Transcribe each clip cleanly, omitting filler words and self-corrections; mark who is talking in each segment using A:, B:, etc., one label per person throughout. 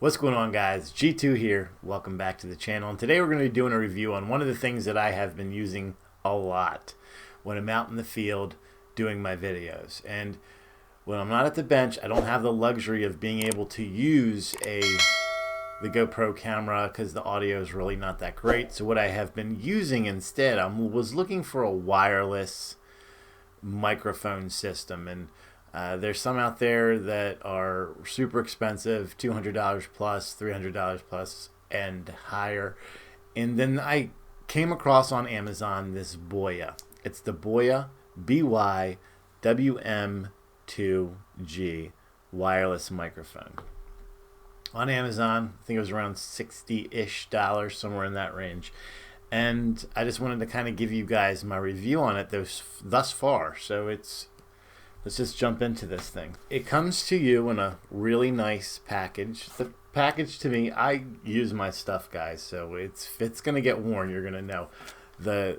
A: What's going on, guys? G2 here. Welcome back to the channel. And today we're going to be doing a review on one of the things that I have been using a lot when I'm out in the field doing my videos. And when I'm not at the bench, I don't have the luxury of being able to use the GoPro camera because the audio is really not that great. So what I have been using instead, I was looking for a wireless microphone system, and there's some out there that are super expensive, $200 plus, $300 plus, and higher. And then I came across on Amazon this BOYA. It's the BOYA BY-WM2G wireless microphone. On Amazon, I think it was around $60-ish, somewhere in that range. And I just wanted to kind of give you guys my review on it thus far. So let's just jump into this thing. It comes to you in a really nice package. The package, to me, I use my stuff, guys, so if it's gonna get worn, you're gonna know. The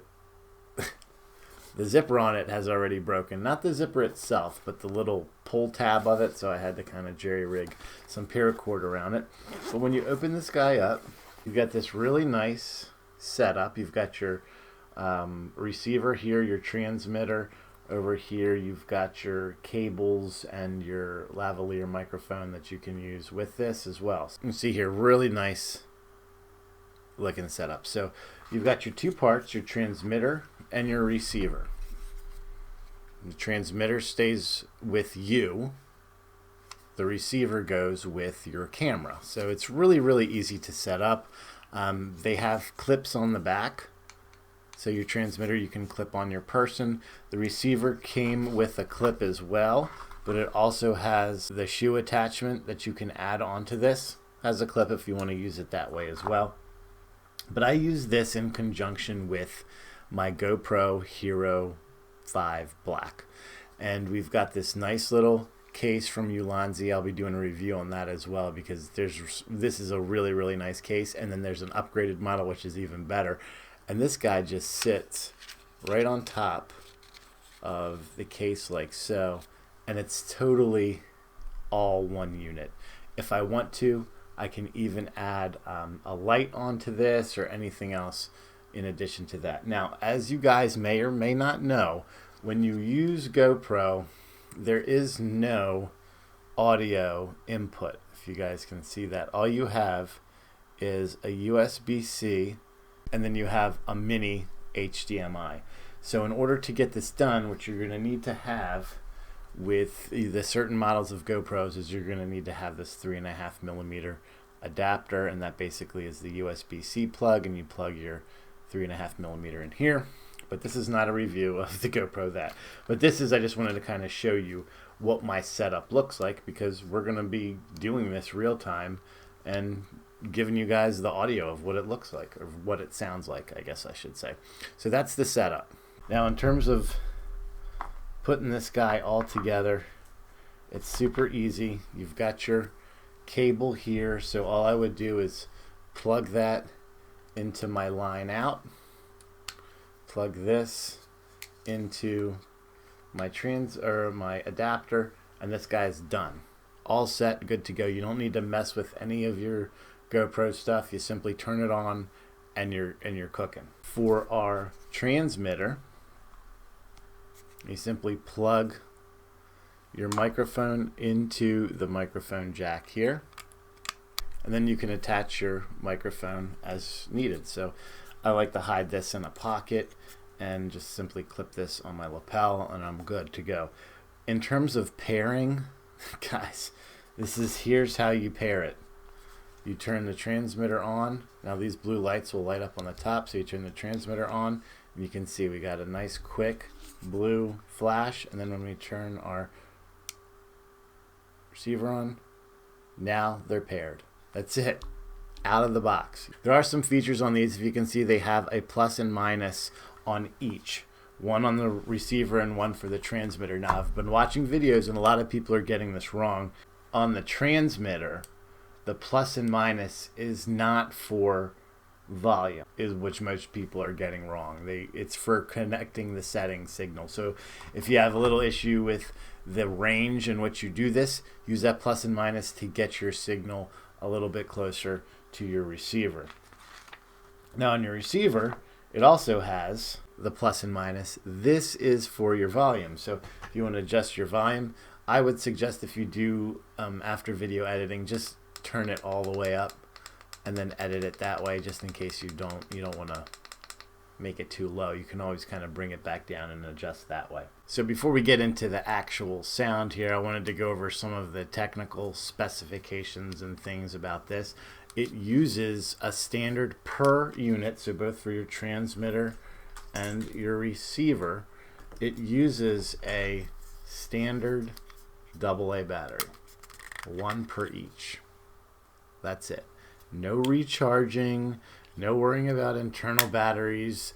A: zipper on it has already broken. Not the zipper itself, but the little pull tab of it, so I had to kind of jerry-rig some paracord around it. But when you open this guy up, you've got this really nice setup. You've got your receiver here, your transmitter. Over here you've got your cables and your lavalier microphone that you can use with this as well. So you can see here, really nice looking setup. So you've got your two parts, your transmitter and your receiver. The transmitter stays with you. The receiver goes with your camera. So it's really easy to set up. They have clips on the back. So your transmitter you can clip on your person. The receiver came with a clip as well, but it also has the shoe attachment that you can add onto this as a clip if you want to use it that way as well. But I use this in conjunction with my GoPro Hero3 Black. And we've got this nice little case from Lavalier. I'll be doing a review on that as well because this is a really nice case, and then there's an upgraded model which is even better. And this guy just sits right on top of the case like so, and it's totally all one unit. If I want to, I can even add a light onto this or anything else in addition to that. Now, as you guys may or may not know, when you use GoPro, there is no audio input. If you guys can see that, all you have is a USB-C, and then you have a mini HDMI. So in order to get this done, what you're going to need to have with the certain models of GoPros is you're going to need to have this 3.5mm adapter, and that basically is the USB-C plug, and you plug your 3.5mm in here. But this is not a review of the GoPro that. But this is, I just wanted to kind of show you what my setup looks like, because we're going to be doing this real time and giving you guys the audio of what it looks like, or what it sounds like, I guess I should say. So that's the setup. Now in terms of putting this guy all together, it's super easy. You've got your cable here, so all I would do is plug that into my line out, plug this into my my adapter, and this guy's done. All set, good to go. You don't need to mess with any of your GoPro stuff. You simply turn it on and you're cooking. For our transmitter, you simply plug your microphone into the microphone jack here, and then you can attach your microphone as needed. So I like to hide this in a pocket and just simply clip this on my lapel, and I'm good to go. In terms of pairing, guys, here's how you pair it. You turn the transmitter on. Now these blue lights will light up on the top, so you turn the transmitter on, and you can see we got a nice quick blue flash, and then when we turn our receiver on, now they're paired. That's it, out of the box. There are some features on these. If you can see, they have a plus and minus on each. One on the receiver and one for the transmitter. Now, I've been watching videos and a lot of people are getting this wrong. On the transmitter, the plus and minus is not for volume, which most people are getting wrong. It's for connecting the setting signal. So if you have a little issue with the range in which you do this, use that plus and minus to get your signal a little bit closer to your receiver. Now on your receiver, it also has the plus and minus. This is for your volume. So if you want to adjust your volume, I would suggest if you do after video editing, just turn it all the way up and then edit it that way, just in case you don't want to make it too low. You can always kind of bring it back down and adjust that way. So before we get into the actual sound here, I wanted to go over some of the technical specifications and things about this. It uses a standard per unit, so both for your transmitter and your receiver, it uses a standard AA battery, one per each. That's it. No recharging, no worrying about internal batteries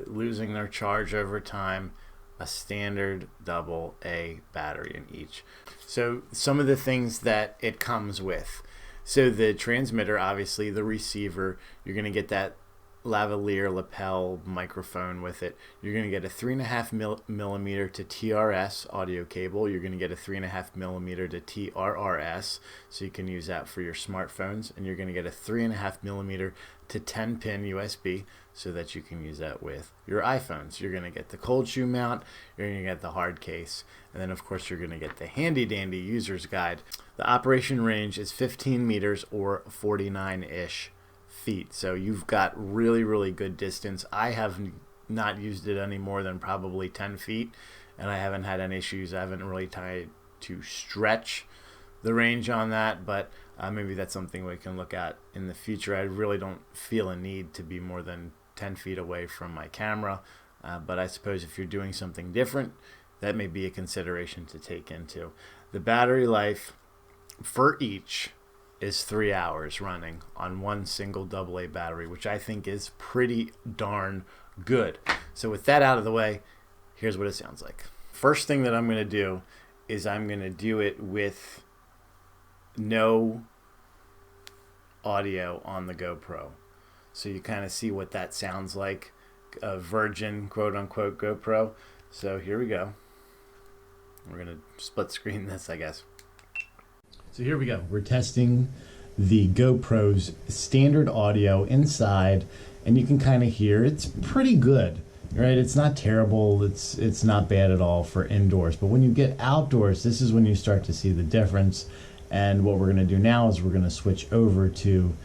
A: losing their charge over time. A standard AA battery in each. So some of the things that it comes with. So the transmitter, obviously, the receiver, you're going to get that lavalier lapel microphone with it. You're going to get a 3.5 millimeter to TRS audio cable. You're going to get a 3.5 millimeter to TRRS, so you can use that for your smartphones. And you're going to get a 3.5 millimeter to 10-pin USB, so that you can use that with your iPhones. You're going to get the cold shoe mount, you're going to get the hard case, and then of course you're going to get the handy dandy user's guide. The operation range is 15 meters or 49-ish feet. So you've got really good distance. I have not used it any more than probably 10 feet, and I haven't had any issues. I haven't really tried to stretch the range on that, but maybe that's something we can look at in the future. I really don't feel a need to be more than 10 feet away from my camera, but I suppose if you're doing something different, that may be a consideration to take into. The battery life for each is 3 hours running on one single AA battery, which I think is pretty darn good. So with that out of the way, here's what it sounds like. First thing that I'm going to do is I'm going to do it with no audio on the GoPro. So you kind of see what that sounds like, a virgin quote-unquote GoPro. So here we go. We're going to split screen this, I guess. So here we go. We're testing the GoPro's standard audio inside, and you can kind of hear it's pretty good, right? It's not terrible. It's not bad at all for indoors. But when you get outdoors, this is when you start to see the difference. And what we're going to do now is we're going to switch over to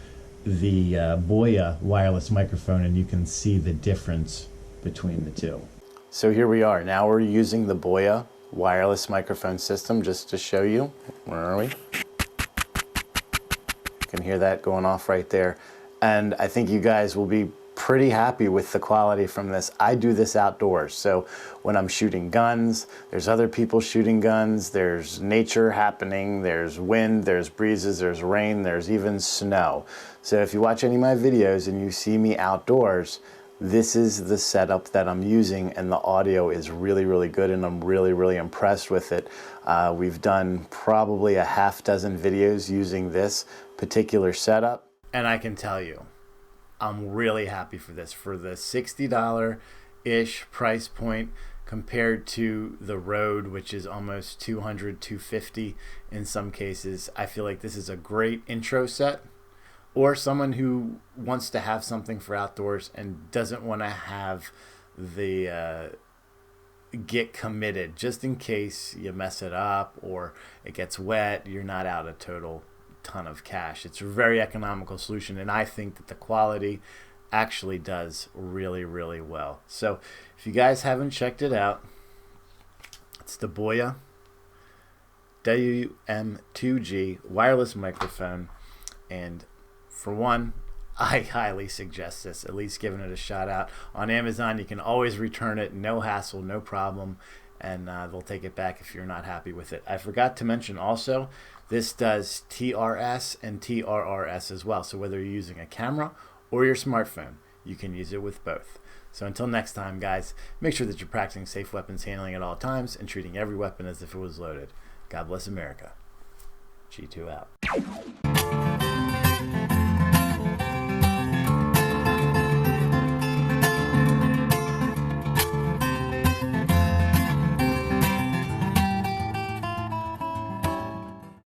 A: the BOYA wireless microphone, and you can see the difference between the two. So here we are. Now we're using the BOYA wireless microphone system just to show you. Where are we? You can hear that going off right there. And I think you guys will be pretty happy with the quality from this. I do this outdoors, so when I'm shooting guns, there's other people shooting guns, there's nature happening, there's wind, there's breezes, there's rain, there's even snow. So if you watch any of my videos and you see me outdoors, this is the setup that I'm using, and the audio is really good, and I'm really impressed with it. We've done probably a half dozen videos using this particular setup, and I can tell you, I'm really happy for this. For the $60-ish price point compared to the Rode, which is almost $200, $250 in some cases, I feel like this is a great intro set. Or someone who wants to have something for outdoors and doesn't want to have the get committed, just in case you mess it up or it gets wet, you're not out a total ton of cash. It's a very economical solution, and I think that the quality actually does really well. So if you guys haven't checked it out, it's the BOYA WM2G wireless microphone, and for one, I highly suggest this, at least giving it a shot out. On Amazon, you can always return it, no hassle, no problem, and they'll take it back if you're not happy with it. I forgot to mention also, this does TRS and TRRS as well, so whether you're using a camera or your smartphone, you can use it with both. So until next time, guys, make sure that you're practicing safe weapons handling at all times and treating every weapon as if it was loaded. God bless America. G2 out.